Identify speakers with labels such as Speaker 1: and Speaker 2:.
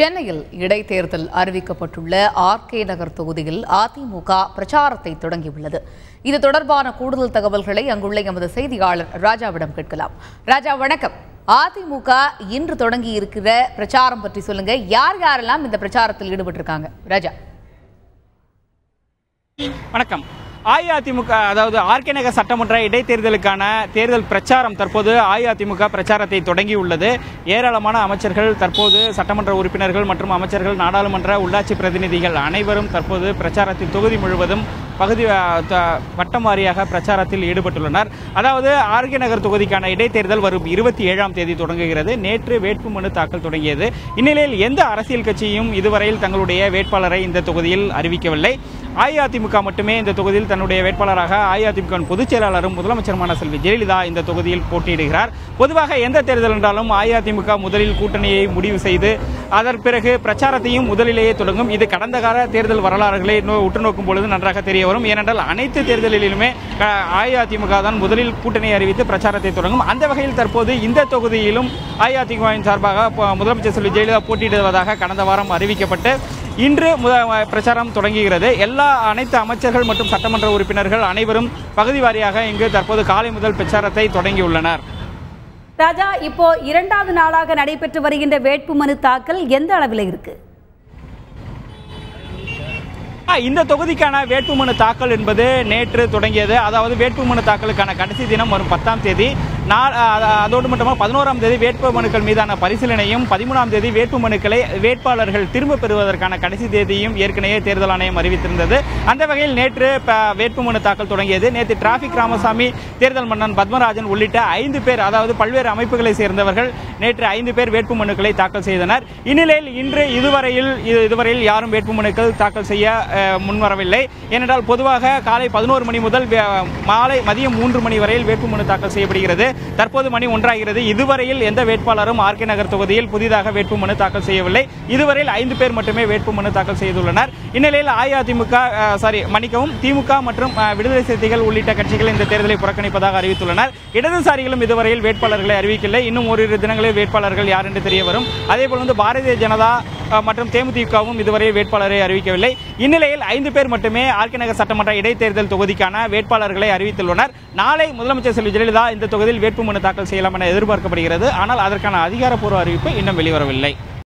Speaker 1: சென்னையில் இடைத்தேர்தல் அறிவிக்கப்பட்டுள்ள ஆர்கே நகர் தொகுதியில் அதிமுக பிரச்சாரத்தை தொடங்கியுள்ளது. இது தொடர்பான கூடுதல் தகவல்களை அங்குள்ள எமது செய்தியாளர் ராஜாவிடம் கேட்கலாம். ராஜா, வணக்கம். அதிமுக இன்று தொடங்கி இருக்கிற பிரச்சாரம் பற்றி சொல்லுங்க. யார் யாரெல்லாம் இந்த பிரச்சாரத்தில் ஈடுபட்டிருக்காங்க? ராஜா.
Speaker 2: வணக்கம். அஇஅதிமுக அதாவது ஆர்கே நகர் சட்டமன்ற இடைத்தேர்தலுக்கான தேர்தல் பிரச்சாரம் தற்போது அஇஅதிமுக பிரச்சாரத்தை தொடங்கியுள்ளது. ஏராளமான அமைச்சர்கள், தற்போது சட்டமன்ற உறுப்பினர்கள் மற்றும் அமைச்சர்கள், நாடாளுமன்ற உள்ளாட்சி பிரதிநிதிகள் அனைவரும் தற்போது பிரச்சாரத்தில் தொகுதி முழுவதும் பகுதி வட்டம் வாரியாக பிரச்சாரத்தில் ஈடுபட்டுள்ளனர். அதாவது ஆர்கே நகர் தொகுதிக்கான இடைத்தேர்தல் வரும் 27ஆம் தேதி தொடங்குகிறது. நேற்று வேட்புமனு தாக்கல் தொடங்கியது. இந்நிலையில் எந்த அரசியல் கட்சியும் இதுவரையில் தங்களுடைய வேட்பாளரை இந்த தொகுதியில் அறிவிக்கவில்லை. அஇஅதிமுக மட்டுமே இந்த தொகுதியில் தன்னுடைய வேட்பாளராக அஇஅதிமுக பொதுச் செயலாளரும் முதலமைச்சருமான செல்வி ஜெயலலிதா இந்த தொகுதியில் போட்டியிடுகிறார். பொதுவாக எந்த தேர்தல் என்றாலும் அஇஅதிமுக முதலில் கூட்டணியை முடிவு செய்து அதன் பிறகு பிரச்சாரத்தையும் முதலிலேயே தொடங்கும். இது கடந்த கால தேர்தல் வரலாறுகளை உற்று நோக்கும் பொழுது நன்றாக தெரிய வரும். ஏனென்றால் அனைத்து தேர்தலிலுமே அஇஅதிமுக தான் முதலில் கூட்டணியை அறிவித்து பிரச்சாரத்தை தொடங்கும். அந்த வகையில் தற்போது இந்த தொகுதியிலும் அஇஅதிமுகவின் சார்பாக முதலமைச்சர் செல்வி ஜெயலலிதா போட்டியிடுவதாக கடந்த வாரம் அறிவிக்கப்பட்டு இன்று பிரச்சாரம் தொடங்குகிறது. அனைத்து அமைச்சர்கள் மற்றும் சட்டமன்ற உறுப்பினர்கள் அனைவரும் பகுதி வாரியாக இங்கு தற்போது காலை முதல் பிரச்சாரத்தை தொடங்கியுள்ளனர்.
Speaker 3: ராஜா, இப்போ 2வது நாளாக நடைபெற்று வருகின்ற வேட்புமனு தாக்கல் எந்த அளவில் இருக்கு?
Speaker 2: இந்த தொகுதிக்கான வேட்புமனு தாக்கல் என்பது நேற்று தொடங்கியது. அதாவது வேட்புமனு தாக்கலுக்கான கடைசி தினம் வரும் 10ஆம் தேதி. அதோடு மட்டுமல்ல 11ஆம் தேதி வேட்புமனுக்கள் மீதான பரிசீலனையும் 13ஆம் தேதி வேட்புமனுக்களை வேட்பாளர்கள் திரும்ப பெறுவதற்கான கடைசி தேதியும் ஏற்கனவே தேர்தல் ஆணையம் அறிவித்திருந்தது. அந்த வகையில் நேற்று வேட்புமனு தாக்கல் தொடங்கியது. நேற்று டிராபிக் ராமசாமி, தேர்தல் மன்னன் பத்மராஜன் உள்ளிட்ட 5 பேர், அதாவது பல்வேறு அமைப்புகளை சேர்ந்தவர்கள் நேற்று 5 பேர் வேட்புமனுக்களை தாக்கல் செய்தனர். இந்நிலையில் இன்று இதுவரையில் யாரும் வேட்புமனுக்கள் தாக்கல் செய்ய முன்வரவில்லை. ஏனென்றால் பொதுவாக காலை 11 மணி முதல் மதியம் 3 மணி வரையில் வேட்புமனு தாக்கல் செய்யப்படுகிறது. தற்போது மணி 1 ஆகிறது. இதுவரையில் எந்த வேட்பாளரும் ஆர்கே நகர் தொகுதியில் புதிதாக வேட்புமனு தாக்கல் செய்யவில்லை. இதுவரையில் 5 பேர் மட்டுமே வேட்புமனு தாக்கல் செய்துள்ளனர். இந்நிலையில் திமுக மற்றும் விடுதலை சிறுத்தைகள் உள்ளிட்ட கட்சிகள் இந்த தேர்தலை புறக்கணிப்பதாக அறிவித்துள்ளனர். இடதுசாரிகளும் இதுவரையில் வேட்பாளர்களை அறிவிக்கவில்லை. இன்னும் ஓரிரு தினங்களில் வேட்பாளர்கள் யார் என்று தெரிய வரும். அதேபோல் பாரதிய ஜனதா மற்றும் தேமுதிகவும் இதுவரை வேட்பாளரை அறிவிக்கவில்லை. இந்நிலையில் 5 பேர் மட்டுமே ஆர்கே நகர் சட்டமன்ற இடைத்தேர்தல் தொகுதிக்கான வேட்பாளர்களை அறிவித்துள்ளனர். நாளை முதலமைச்சர் செல்வி ஜெயலலிதா இந்த தொகுதியில் வேட்புமனு தாக்கல் செய்யலாம் என எதிர்பார்க்கப்படுகிறது. ஆனால் அதற்கான அதிகாரப்பூர்வ அறிவிப்பு இன்னும் வெளிவரவில்லை.